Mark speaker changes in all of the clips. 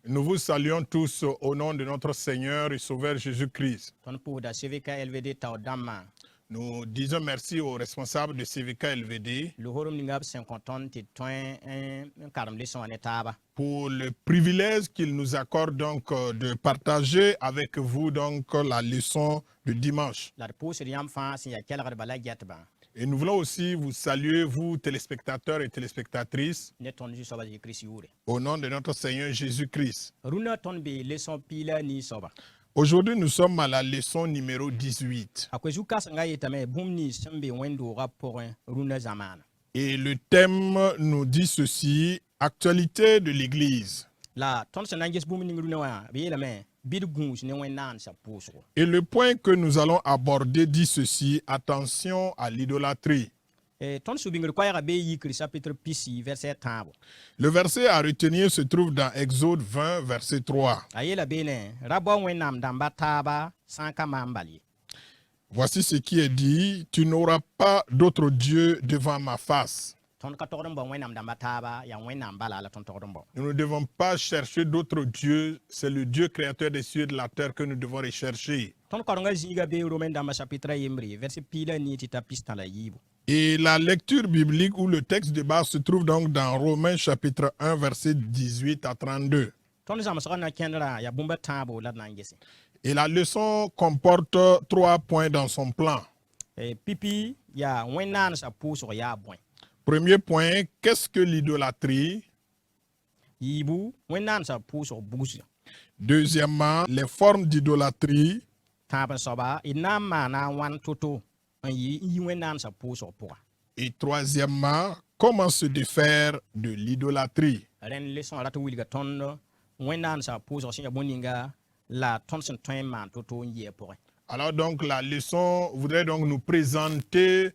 Speaker 1: Nous vous saluons tous au nom de notre Seigneur et Sauveur Jésus-Christ. Nous disons merci aux responsables de CVK LVD pour le privilège qu'ils nous accordent donc de partager avec vous donc la leçon de dimanche. Et nous voulons aussi vous saluer, vous téléspectateurs et téléspectatrices, au nom de notre Seigneur Jésus-Christ. Aujourd'hui, nous sommes à la leçon numéro 18. Et le thème nous dit ceci, actualité de l'Église. Et le point que nous allons aborder dit ceci, attention à l'idolâtrie. Le verset à retenir se trouve dans Exode 20, verset 3. Voici ce qui est dit, tu n'auras pas d'autre Dieu devant ma face. Nous ne devons pas chercher d'autres dieux, c'est le Dieu créateur des cieux et de la terre que nous devons rechercher. Et la lecture biblique ou le texte de base se trouve donc dans Romains chapitre 1, verset 18 à 32. Et la leçon comporte 3 points dans son plan. Premier point, qu'est-ce que l'idolâtrie? Deuxièmement, les formes d'idolâtrie. Et troisièmement, comment se défaire de l'idolâtrie? Alors donc la leçon voudrait donc nous présenter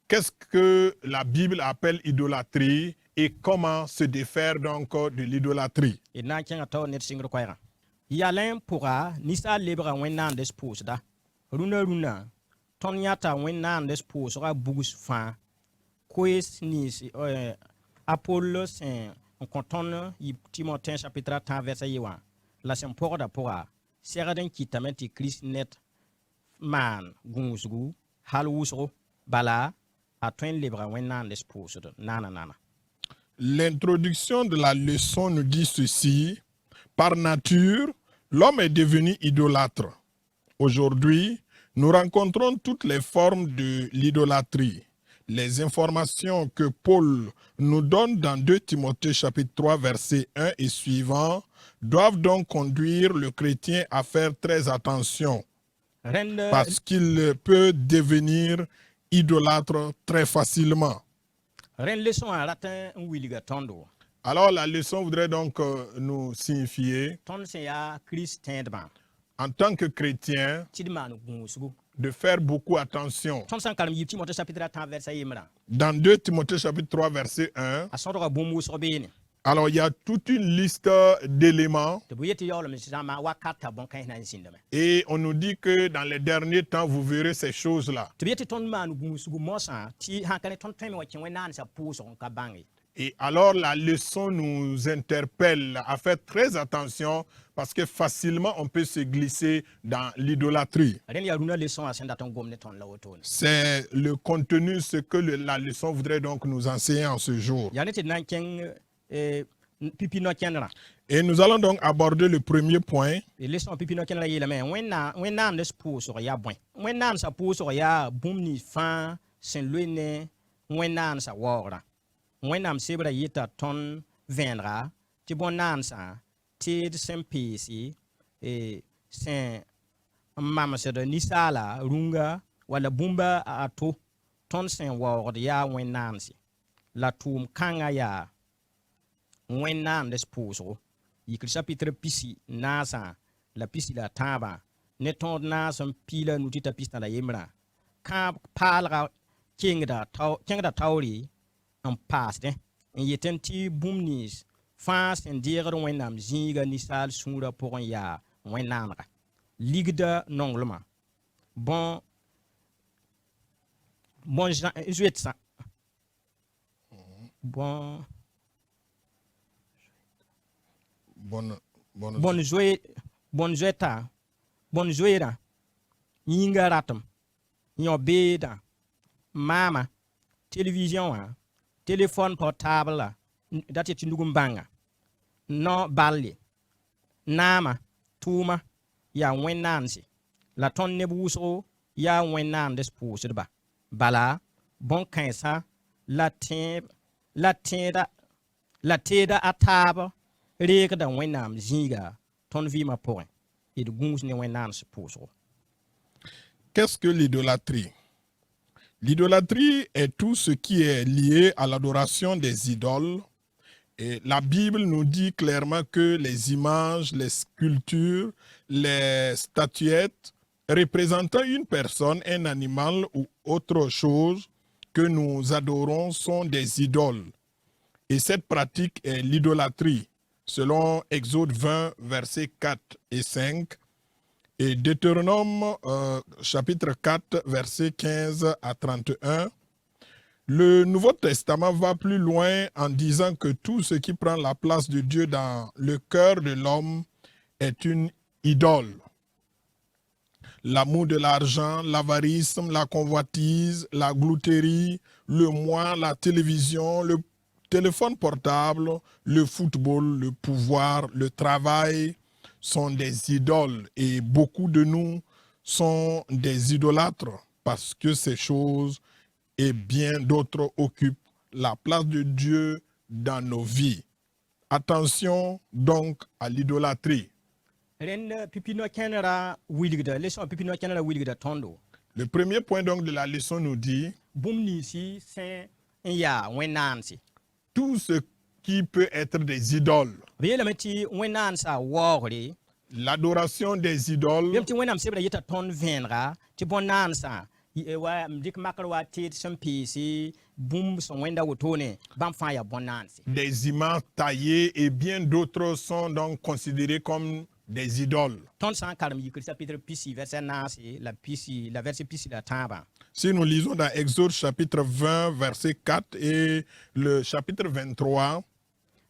Speaker 1: qu'est-ce que la Bible appelle idolâtrie et comment se défaire donc de l'idolâtrie.
Speaker 2: Apollos en contonne Timothée chapitre 10 verset 1 la semporda pora seraden kitamenti Christ net man gungsgu halwusro bala a twen libra wenan l'espouse nana.
Speaker 1: L'introduction de la leçon nous dit ceci. Par nature, l'homme est devenu idolâtre. Aujourd'hui, nous rencontrons toutes les formes de l'idolâtrie. Les informations que Paul nous donne dans 2 Timothée chapitre 3 verset 1 et suivant doivent donc conduire le chrétien à faire très attention parce qu'il peut devenir idolâtre très facilement. Alors la leçon voudrait donc nous signifier en tant que chrétien de faire beaucoup attention. Dans 2 Timothée chapitre 3 verset 1, alors il y a toute une liste d'éléments et on nous dit que dans les derniers temps vous verrez ces choses-là. Et alors la leçon nous interpelle à faire très attention parce que facilement on peut se glisser dans l'idolâtrie. C'est le contenu, ce que la leçon voudrait donc nous enseigner en ce jour. Et nous allons donc aborder le premier point.
Speaker 2: Wenam sebra yita ton vendra ti bon nansa ti sen pisi sen mama se de nisala runga wala bumba ato ton sen word ya wenansi la tum kanga ya wenan desposo yikri chapitre pisi nasa la pisi la taba ne ton nasan pila nutita pista la yemra ka palra kingda tawri en passe en yeten ti bumnis fans en dire wenam zinga nisal sura pour ya wenamra ligda nonglema bon jouet ça bon bon zoeta bon zoera yinga ratum nyo beda mama télévision téléphone portable dati tindugum banga no balli nama tuma ya wenansi la ton nebuso ya wenan des pousedba bala bon kansa la teda ataba reka da wenam zinga ton vima point et de gungs ne wenans pouso.
Speaker 1: Qu'est-ce que l'idolâtrie? L'idolâtrie est tout ce qui est lié à l'adoration des idoles. Et la Bible nous dit clairement que les images, les sculptures, les statuettes représentant une personne, un animal ou autre chose que nous adorons sont des idoles. Et cette pratique est l'idolâtrie, selon Exode 20, versets 4 et 5, et Deutéronome chapitre 4, versets 15 à 31. Le Nouveau Testament va plus loin en disant que tout ce qui prend la place de Dieu dans le cœur de l'homme est une idole. L'amour de l'argent, l'avarice, la convoitise, la glouterie, le moi, la télévision, le téléphone portable, le football, le pouvoir, le travail sont des idoles. Et beaucoup de nous sont des idolâtres parce que ces choses et bien d'autres occupent la place de Dieu dans nos vies. Attention donc à l'idolâtrie.
Speaker 2: Le
Speaker 1: premier point donc de la leçon nous dit tout ce qui peut être des idoles. L'adoration des idoles des images taillées et bien d'autres sont donc considérées comme des idoles. Si nous lisons dans Exode chapitre 20, verset 4 et le chapitre 23,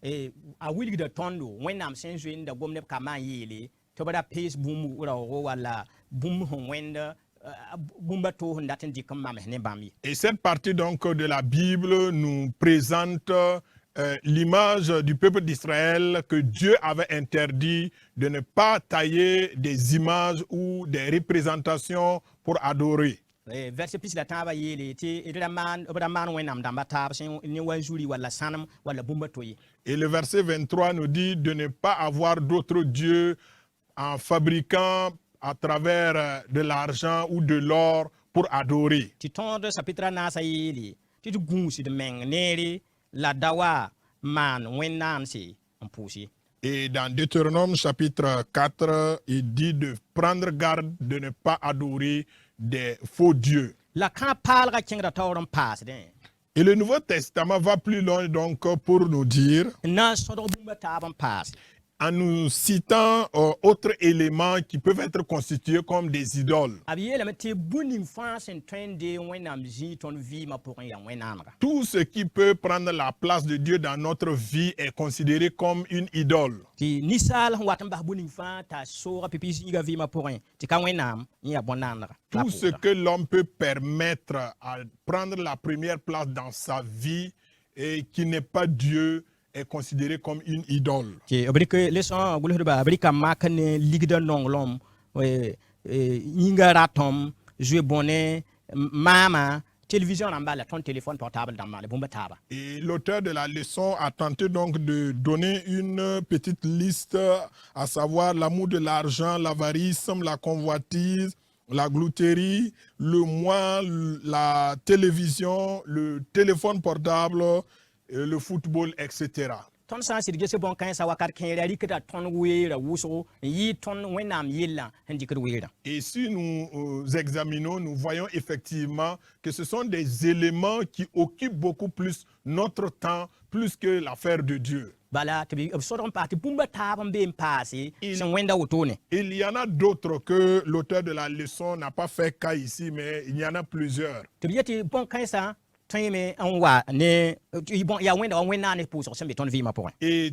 Speaker 1: et cette partie donc de la Bible nous présente l'image du peuple d'Israël que Dieu avait interdit de ne pas tailler des images ou des représentations pour adorer.
Speaker 2: Et le
Speaker 1: verset 23 nous dit de ne pas avoir d'autres dieux en fabriquant à travers de l'argent ou de l'or pour adorer. Et dans Deutéronome chapitre 4, il dit de prendre garde de ne pas adorer des faux dieux. Et le Nouveau Testament va plus loin donc pour nous dire, en nous citant autres éléments qui peuvent être constitués comme des idoles. Tout ce qui peut prendre la place de Dieu dans notre vie est considéré comme une idole. Tout ce que l'homme peut permettre à prendre la première place dans sa vie et qui n'est pas Dieu est considéré comme une idole. Et l'auteur de la leçon a tenté donc de donner une petite liste, à savoir l'amour de l'argent, l'avarice, la convoitise, la glouterie, le moi, la télévision, le téléphone portable, le football, etc. Et si nous examinons, nous voyons effectivement que ce sont des éléments qui occupent beaucoup plus notre temps, plus que l'affaire de Dieu. Il y en a d'autres que l'auteur de la leçon n'a pas fait cas ici, mais il y en a plusieurs. Et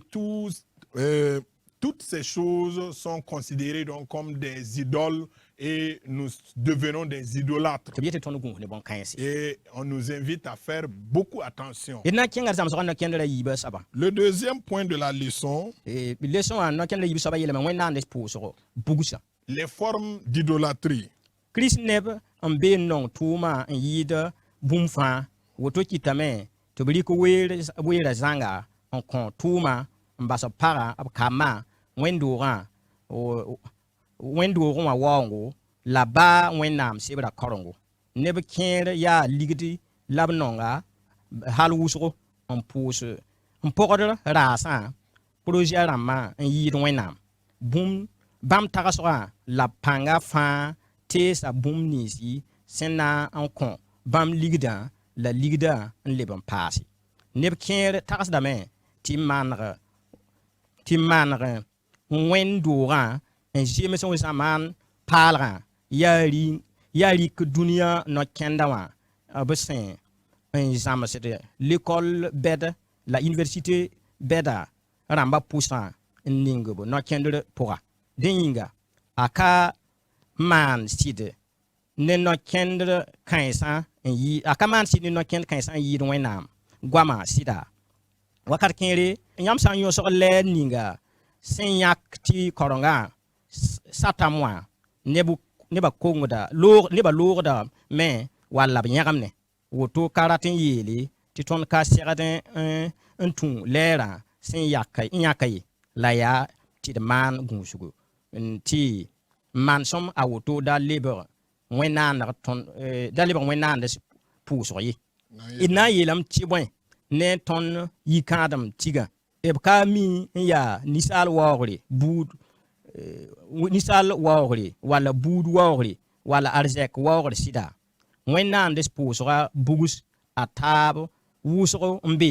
Speaker 1: toutes ces choses sont considérées donc comme des idoles et nous devenons des idolâtres.
Speaker 2: tɩ b yetɩ tõnd gũus ne bõn-kãense
Speaker 1: Et on nous invite à faire beaucoup attention.
Speaker 2: d na n kẽnga zãmsgã no-kẽndrã yiibã soaba
Speaker 1: Le deuxième point de la leçon,
Speaker 2: lesõ wã no-kẽndrã yiib soaba yeelame wẽnnaand pʋʋsgo bugsa
Speaker 1: les formes d'idolâtrie.
Speaker 2: kirist neb n bee n nong tʋʋmã n yɩɩd bũmb fãa woto kɩtame tɩ b rɩk weerã zãnga n kõ tʋʋmã n bas b pagã b kambã wẽnd-doogã wẽnd-doogẽ wã waoongo la baa wẽnnaam sebrã karengo neb kẽer yaa ligdi la b nonga hal wʋsgo n pʋʋs n pʋgd raasã projet rãmbã n yɩɩd wẽnnaam bãmb tagsgã la pãnga fãa teesa bũmb ninsi sẽn na n kõ bãmb ligdã la ligdã n leb n paase neb kẽer tagsdame tɩ maneg wẽnd-doogã n zems wã zãmaan paalgã yaa rɩk dũniyã no-kẽndã wã b sẽn n zãmsd l'école bɛd la université bɛda rãmbã pʋsã n ning b no-kẽndr pʋga dẽ yĩnga a ka maan sɩd ne no-kẽndr kãensã a ka maan sɩd ne no-kẽnd kãensã n yɩɩd wẽnnaam goamã sɩda wakat kẽere yãmb sã n yõsg lɛɛd ninga sẽn yãk tɩ karengã satam wã nebã loogda me walla b yãgemne woto ka rat n yeele tɩ tõnd ka segd n tũ lɛɛrã sẽn yãka ye la yaa tɩ d maan gũusgo tɩ mansem a woto da lebg wẽnnaand pʋʋsg ye d na n yeelame tɩ bõe ne tõnd yi-kãadem tigã b ka mi n yaa ninsaal waoogre walla buud waoogre walla arzɛk waoogr sɩda wẽnnaand pʋʋsga bugs a taab wʋsgo n be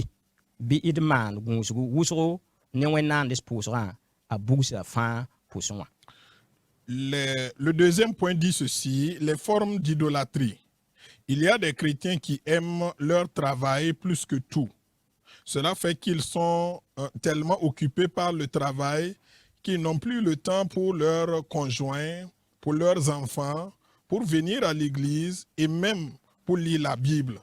Speaker 2: bɩ d maan gũusgo wʋsgo ne wẽnnaand pʋʋsgã a bugsa fãa pʋsẽ wã.
Speaker 1: Le deuxième point dit ceci, les formes d'idolâtrie. Il y a des chrétiens qui aiment leur travail plus que tout. Cela fait qu'ils sont tellement occupés par le travail qu'ils n'ont plus le temps pour leurs conjoints, pour leurs enfants, pour venir à l'église et même pour lire la Bible.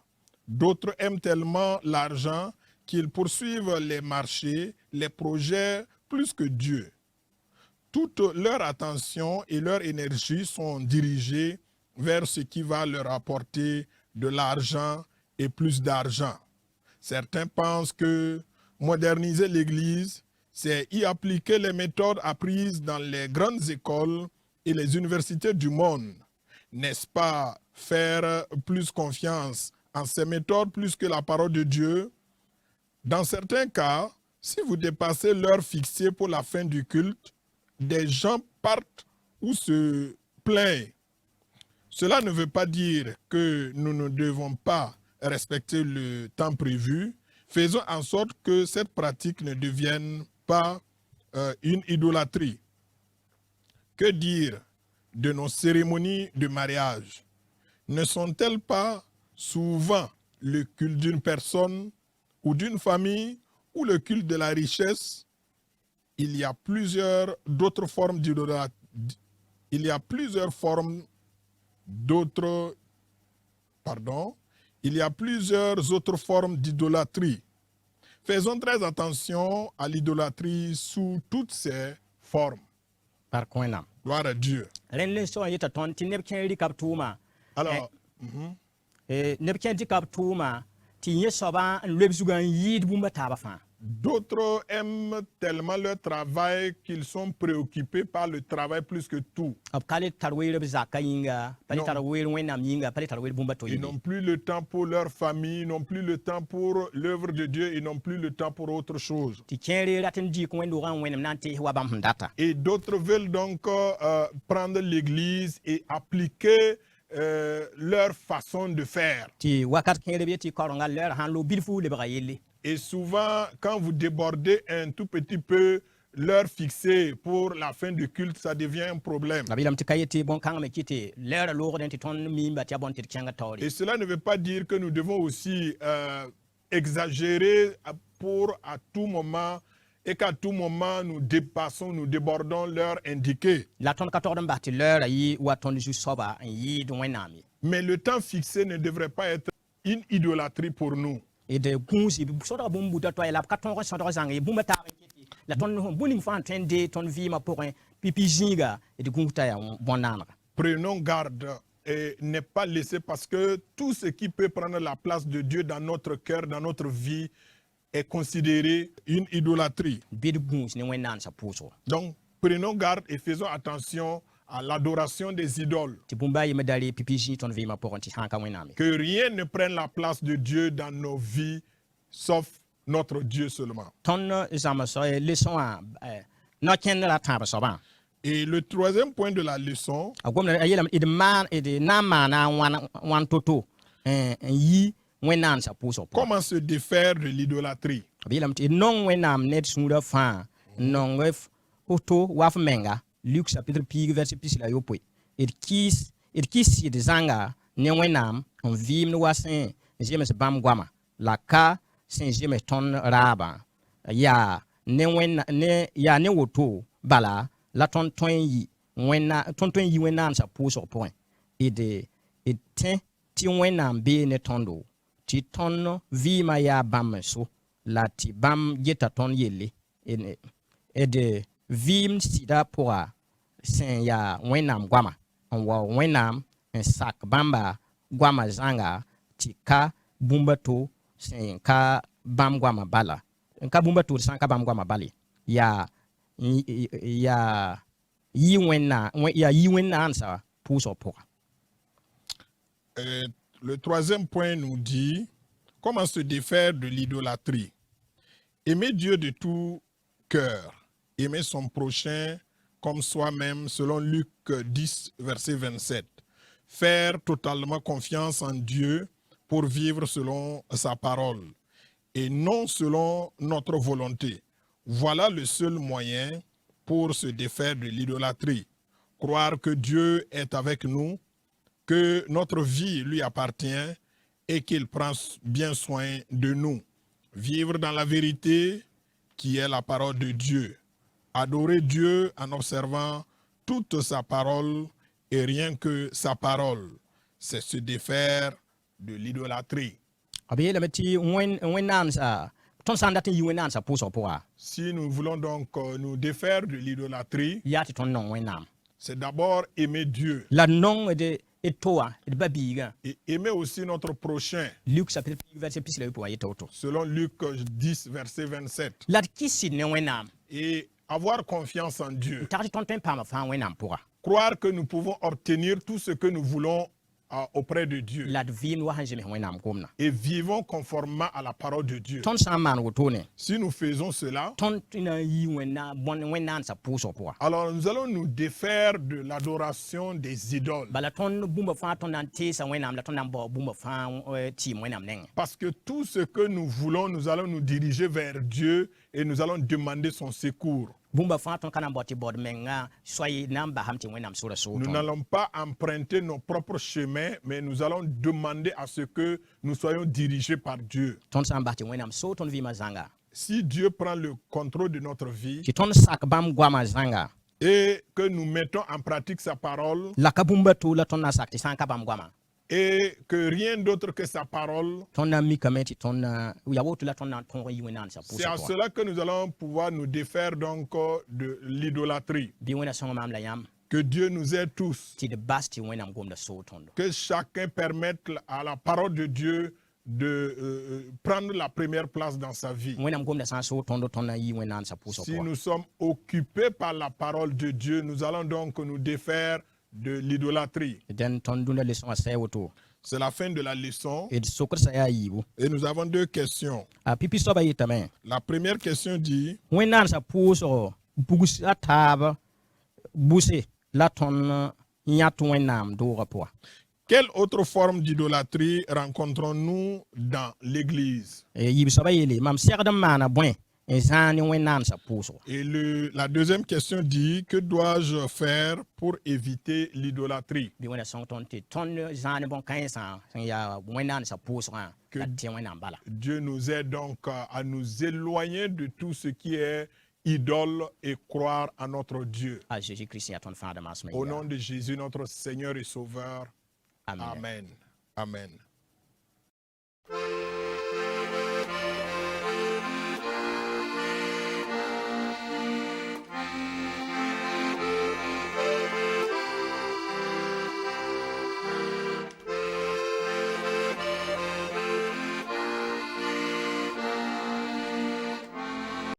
Speaker 1: D'autres aiment tellement l'argent qu'ils poursuivent les marchés, les projets plus que Dieu. Toute leur attention et leur énergie sont dirigées vers ce qui va leur apporter de l'argent et plus d'argent. Certains pensent que moderniser l'Église, c'est y appliquer les méthodes apprises dans les grandes écoles et les universités du monde. N'est-ce pas faire plus confiance en ces méthodes plus que la parole de Dieu? Dans certains cas, si vous dépassez l'heure fixée pour la fin du culte, des gens partent ou se plaignent. Cela ne veut pas dire que nous ne devons pas respecter le temps prévu. Faisons en sorte que cette pratique ne devienne pas une idolâtrie. Que dire de nos cérémonies de mariage? Ne sont-elles pas souvent le culte d'une personne ou d'une famille ou le culte de la richesse? Il y a plusieurs autres formes d'idolâtrie. Il y a plusieurs autres formes d'idolâtrie. Faisons très attention à l'idolâtrie sous toutes ses formes.
Speaker 2: Par wẽnnaam
Speaker 1: Gloire à Dieu.
Speaker 2: rẽnd le sõ n yeta tõnd tɩ neb kẽ rɩka b tʋʋma
Speaker 1: Alors,
Speaker 2: neb kẽ dɩka b tʋʋma tɩ yẽ soabã n loeb zugã n yɩɩd bũmba taabã fãa
Speaker 1: d'autres aiment tellement leur travail qu'ils sont préoccupés par le travail plus que tout.
Speaker 2: b ka le tar weer b zakã yĩnga pa le
Speaker 1: Non.
Speaker 2: tar weer wẽnnaam yĩnga pa le tar weer bũmba to
Speaker 1: Ils n'ont plus le temps pour leur famille, ils n'ont plus le temps pour l'œuvre de Dieu, ils n'ont plus le temps pour autre chose.
Speaker 2: tɩ kẽere rat n dɩɩk wẽnd-doogã n wẽnem na n tees wa bãmb sẽn data
Speaker 1: Et d'autres veulent donc prendre l'église et appliquer leur façon de faire.
Speaker 2: tɩ wakat kẽere b ye tɩ kaorengã lɛɛr sãn lo bilfu lebga yelle
Speaker 1: Et souvent, quand vous débordez un tout petit peu l'heure fixée pour la fin du culte, ça devient un problème.
Speaker 2: la b yeelame tɩ ka ye tɩ bõn-kãng me kɩ tɩ lɛɛrã loogdẽ tɩ tõnd miimba tɩ ya bõn tɩ d kẽngã taoore
Speaker 1: Et cela ne veut pas dire que nous devons aussi exagérer pour à tout moment et qu'à tout moment nous dépassons, nous débordons l'heure indiquée.
Speaker 2: La tõnd ka togd n bas tɩ lɛɛra yɩ wa tõnd zu-soaba n yɩɩd wẽnnaam ye.
Speaker 1: Mais le temps fixé ne devrait pas être une idolâtrie pour nous.
Speaker 2: D gũusi sõdg bũmb buta toa la b ka tõog n sõdg zãng ye bũmba taab n kɩtɩ la tõnd bũmb ning fãa tõe n dee tõnd vɩɩmã pʋgẽ pipi zĩiga d gũus t'a yaa bõn-naanega.
Speaker 1: Prenons garde et ne pas laisser, parce que tout ce qui peut prendre la place de Dieu dans notre cœur, dans notre vie, est considéré une idolâtrie.
Speaker 2: Bɩ d gũus ne wẽnnaam sã pʋʋsgo.
Speaker 1: Donc, prenons garde et faisons attention à l'adoration des idoles.
Speaker 2: Tɩ bũmba yɩ me da ree pipi zĩig tõnd vɩɩmã pʋgẽ tɩ sã n ka wẽnnaam ye.
Speaker 1: Que rien ne prenne la place de Dieu dans nos vies, sauf notre Dieu seulement.
Speaker 2: Tõnd zãms leçon wã no-kẽnd ra tãab soabã.
Speaker 1: Et le troisième point de la leçon,
Speaker 2: A gomda a yeelame d na n maana wãn to-to n yi wẽnnaam sã pʋʋsg pʋgẽ.
Speaker 1: comment se défaire de l'idolâtrie?
Speaker 2: B yeelame tɩ d nong wẽnnaam ned sũurã fãa n nong to wa f menga. Luk chapitre piig verset pis la yopoe. D kɩɩs sɩd zãnga ne wẽnnaam n vɩɩmd wa sẽn zems bãmb goama la ka sẽn zems tõnd raabã yaa ne woto bala la tõnd tõe n yi wẽnnaam sã pʋʋsg pʋgẽ. D tẽ tɩ wẽnnaam bee ne tõndo tɩ tõnd vɩɩmã yaa bãmb so la tɩ bãmb geta tõnd yelle. D vɩɩmd sɩda pʋga sẽn yaa wẽnnaam goama n wa wẽnnaam n sak bãmba goama zãnga tɩ ka bũmba to sẽn ka bãmb goama bala n ka bũmba to sã n ka bãmb goama bale yaa yi wẽnnaam sã pʋʋsg pʋga.
Speaker 1: Le troisième point nous dit comment se défaire de l'idolâtrie. Aimer Dieu de tout cœur, aimer son prochain comme soi-même, selon Luc 10, verset 27. Faire totalement confiance en Dieu pour vivre selon sa parole et non selon notre volonté. Voilà le seul moyen pour se défaire de l'idolâtrie. Croire que Dieu est avec nous, que notre vie lui appartient et qu'il prend bien soin de nous. Vivre dans la vérité qui est la parole de Dieu. Adorer Dieu en observant toute sa parole et rien que sa parole. C'est se défaire de l'idolâtrie. Si nous voulons donc nous défaire de l'idolâtrie, c'est d'abord aimer Dieu. Et aimer aussi notre prochain. Selon Luc 10, verset 27. Et avoir confiance en Dieu. Croire que nous pouvons obtenir tout ce que nous voulons auprès de Dieu. Et vivons conformément à la parole de Dieu. Si nous faisons cela, alors nous allons nous défaire de l'adoration des idoles. Parce que tout ce que nous voulons, nous allons nous diriger vers Dieu et nous allons demander son secours. Nous n'allons pas emprunter nos propres chemins, mais nous allons demander à ce que nous soyons dirigés par Dieu. Si Dieu prend le contrôle de notre vie et que nous mettons en pratique sa parole, et que rien d'autre que sa parole, c'est à cela que nous allons pouvoir nous défaire donc de l'idolâtrie. Que Dieu nous aide tous. Que chacun permette à la parole de Dieu de prendre la première place dans sa vie. Si nous sommes occupés par la parole de Dieu, nous allons donc nous défaire de l'idolâtrie. C'est la fin de la leçon. Et nous avons deux questions. La première question dit: quelle autre forme d'idolâtrie rencontrons-nous dans l'Église?
Speaker 2: n zãan wẽnnaam sã pʋʋsgɔ.
Speaker 1: Et la deuxième question dit, que dois-je faire pour éviter l'idolâtrie?
Speaker 2: Bɩ wẽna sõng tõnd tɩ tõnd zãan bõn-kãensã sẽn yaa wẽnnaam sã pʋʋsgã la tɩ wẽnnaam bala.
Speaker 1: Dieu nous aide donc à nous éloigner de tout ce qui est idole et croire à notre Dieu.
Speaker 2: A Jésus-Christ yaa tõnd fãada maasmã
Speaker 1: Au
Speaker 2: yĩnga.
Speaker 1: nom de Jésus, notre Seigneur et Sauveur.
Speaker 2: Amen.
Speaker 1: Amen. Amen.